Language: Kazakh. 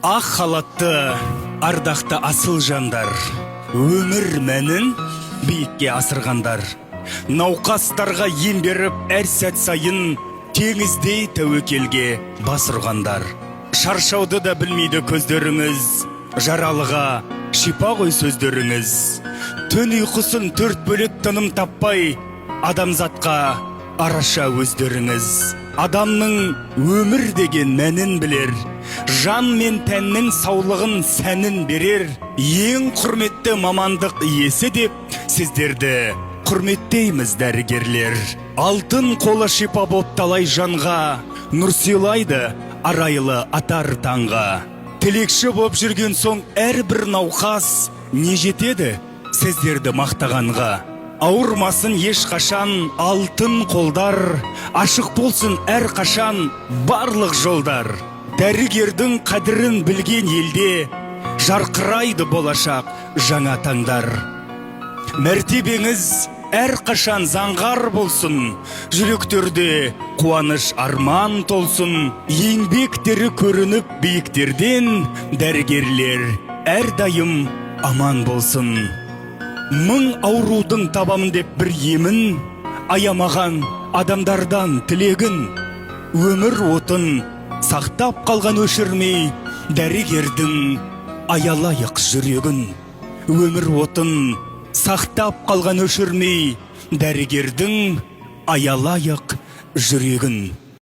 Ақ халатты, ардақты асыл жандар, өмір мәнін биікке асырғандар. Науқастарға ем беріп, әр сәт сайын теңіздей тәуекелге бас ұрғандар. Шаршауды да білмейді көздеріңіз, жаралыға шипа ғой сөздеріңіз. Түн ұйқысын төрт бөлек тыным таппай, адамзатқа араша өздеріңіз. Адамның өмір деген мәнін білер, жан мен тәннің саулығын сәнін берер. Ең құрметті мамандық иесі деп сіздерді құрметтейміз дәрігерлер. Алтын қолы шипа боп талай жанға, нұр сыйлайды арайлы атар таңға. Тілекші боп жүрген соң әрбір науқас не жетеді сіздерді мақтағанға. Ауырмасын ешқашан алтын қолдар, ашық болсын әр қашан барлық жолдар. Дәрігердің қадірін білген елде жарқырайды болашақ жаңа таңдар. Мәртебеңіз әр қашан заңғар болсын, жүректерде қуаныш арман толсын. Еңбектері көрініп биіктерден, дәрігерлер әрдайым аман болсын. Мың аурудың табамын деп бір емін, аямаған адамдардан тілегін. Өмір отын сақтап қалған өшірмей, дәрігердің аялайық жүрегін. Өмір отын сақтап қалған өшірмей, дәрігердің аялайық жүрегін.